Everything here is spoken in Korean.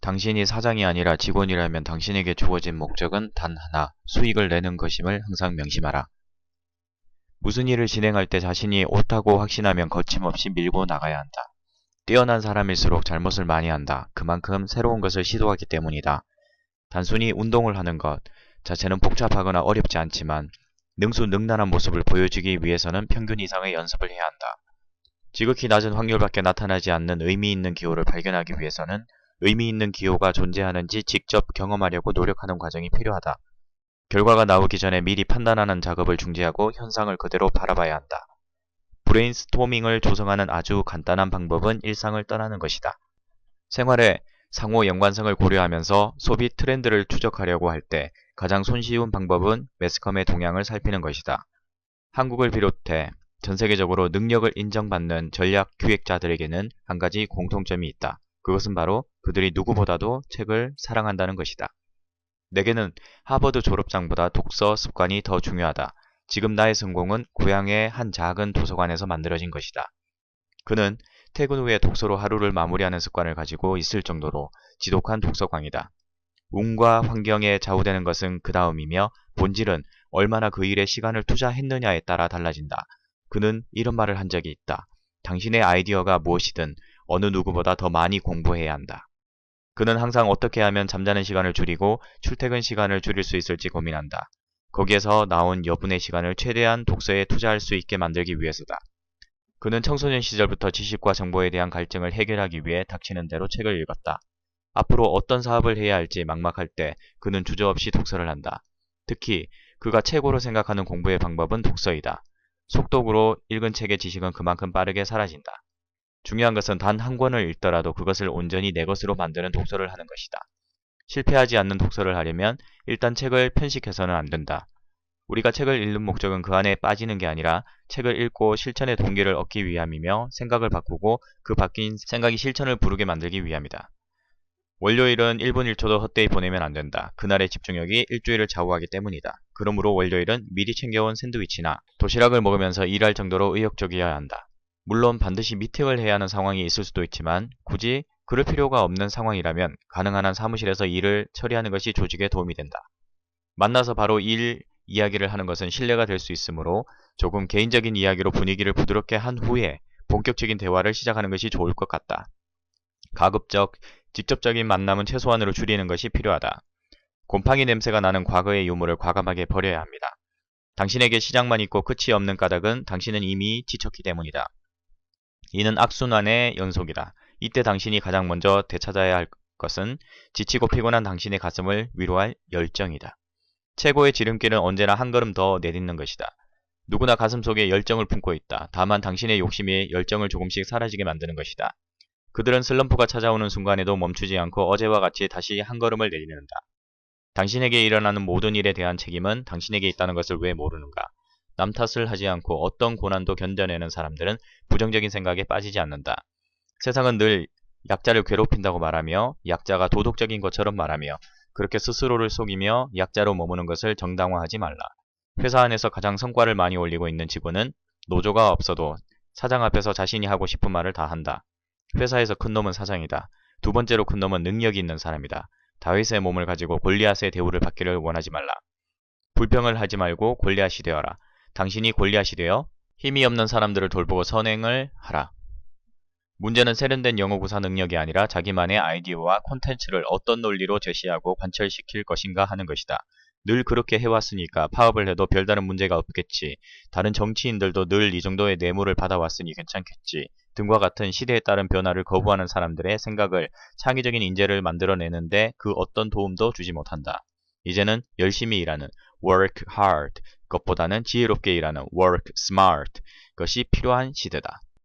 당신이 사장이 아니라 직원이라면 당신에게 주어진 목적은 단 하나, 수익을 내는 것임을 항상 명심하라. 무슨 일을 진행할 때 자신이 옳다고 확신하면 거침없이 밀고 나가야 한다. 뛰어난 사람일수록 잘못을 많이 한다. 그만큼 새로운 것을 시도하기 때문이다. 단순히 운동을 하는 것 자체는 복잡하거나 어렵지 않지만 능수능란한 모습을 보여주기 위해서는 평균 이상의 연습을 해야 한다. 지극히 낮은 확률밖에 나타나지 않는 의미 있는 기호를 발견하기 위해서는 의미 있는 기호가 존재하는지 직접 경험하려고 노력하는 과정이 필요하다. 결과가 나오기 전에 미리 판단하는 작업을 중지하고 현상을 그대로 바라봐야 한다. 브레인스토밍을 조성하는 아주 간단한 방법은 일상을 떠나는 것이다. 생활에 상호 연관성을 고려하면서 소비 트렌드를 추적하려고 할 때 가장 손쉬운 방법은 매스컴의 동향을 살피는 것이다. 한국을 비롯해 전 세계적으로 능력을 인정받는 전략 기획자들에게는 한 가지 공통점이 있다. 그것은 바로 그들이 누구보다도 책을 사랑한다는 것이다. 내게는 하버드 졸업장보다 독서 습관이 더 중요하다. 지금 나의 성공은 고향의 한 작은 도서관에서 만들어진 것이다. 그는 퇴근 후에 독서로 하루를 마무리하는 습관을 가지고 있을 정도로 지독한 독서광이다. 운과 환경에 좌우되는 것은 그 다음이며 본질은 얼마나 그 일에 시간을 투자했느냐에 따라 달라진다. 그는 이런 말을 한 적이 있다. 당신의 아이디어가 무엇이든 어느 누구보다 더 많이 공부해야 한다. 그는 항상 어떻게 하면 잠자는 시간을 줄이고 출퇴근 시간을 줄일 수 있을지 고민한다. 거기에서 나온 여분의 시간을 최대한 독서에 투자할 수 있게 만들기 위해서다. 그는 청소년 시절부터 지식과 정보에 대한 갈증을 해결하기 위해 닥치는 대로 책을 읽었다. 앞으로 어떤 사업을 해야 할지 막막할 때 그는 주저없이 독서를 한다. 특히 그가 최고로 생각하는 공부의 방법은 독서이다. 속독으로 읽은 책의 지식은 그만큼 빠르게 사라진다. 중요한 것은 단 한 권을 읽더라도 그것을 온전히 내 것으로 만드는 독서를 하는 것이다. 실패하지 않는 독서를 하려면 일단 책을 편식해서는 안 된다. 우리가 책을 읽는 목적은 그 안에 빠지는 게 아니라 책을 읽고 실천의 동기를 얻기 위함이며 생각을 바꾸고 그 바뀐 생각이 실천을 부르게 만들기 위함이다. 월요일은 1분 1초도 헛되이 보내면 안 된다. 그날의 집중력이 일주일을 좌우하기 때문이다. 그러므로 월요일은 미리 챙겨온 샌드위치나 도시락을 먹으면서 일할 정도로 의욕적이어야 한다. 물론 반드시 미팅을 해야 하는 상황이 있을 수도 있지만 굳이 그럴 필요가 없는 상황이라면 가능한 한 사무실에서 일을 처리하는 것이 조직에 도움이 된다. 만나서 바로 일 이야기를 하는 것은 신뢰가 될 수 있으므로 조금 개인적인 이야기로 분위기를 부드럽게 한 후에 본격적인 대화를 시작하는 것이 좋을 것 같다. 가급적 직접적인 만남은 최소한으로 줄이는 것이 필요하다. 곰팡이 냄새가 나는 과거의 유물을 과감하게 버려야 합니다. 당신에게 시작만 있고 끝이 없는 까닭은 당신은 이미 지쳤기 때문이다. 이는 악순환의 연속이다. 이때 당신이 가장 먼저 되찾아야 할 것은 지치고 피곤한 당신의 가슴을 위로할 열정이다. 최고의 지름길은 언제나 한 걸음 더 내딛는 것이다. 누구나 가슴속에 열정을 품고 있다. 다만 당신의 욕심이 열정을 조금씩 사라지게 만드는 것이다. 그들은 슬럼프가 찾아오는 순간에도 멈추지 않고 어제와 같이 다시 한 걸음을 내딛는다. 당신에게 일어나는 모든 일에 대한 책임은 당신에게 있다는 것을 왜 모르는가? 남 탓을 하지 않고 어떤 고난도 견뎌내는 사람들은 부정적인 생각에 빠지지 않는다. 세상은 늘 약자를 괴롭힌다고 말하며 약자가 도덕적인 것처럼 말하며 그렇게 스스로를 속이며 약자로 머무는 것을 정당화하지 말라. 회사 안에서 가장 성과를 많이 올리고 있는 직원은 노조가 없어도 사장 앞에서 자신이 하고 싶은 말을 다 한다. 회사에서 큰 놈은 사장이다. 두 번째로 큰 놈은 능력이 있는 사람이다. 다윗의 몸을 가지고 골리앗의 대우를 받기를 원하지 말라. 불평을 하지 말고 골리앗이 되어라. 당신이 골리앗이 되어 힘이 없는 사람들을 돌보고 선행을 하라. 문제는 세련된 영어 구사 능력이 아니라 자기만의 아이디어와 콘텐츠를 어떤 논리로 제시하고 관철시킬 것인가 하는 것이다. 늘 그렇게 해왔으니까 파업을 해도 별다른 문제가 없겠지. 다른 정치인들도 늘 이 정도의 뇌물을 받아왔으니 괜찮겠지. 등과 같은 시대에 따른 변화를 거부하는 사람들의 생각을 창의적인 인재를 만들어내는데 그 어떤 도움도 주지 못한다. 이제는 열심히 일하는 work hard 것보다는 지혜롭게 일하는 work smart 것이 필요한 시대다.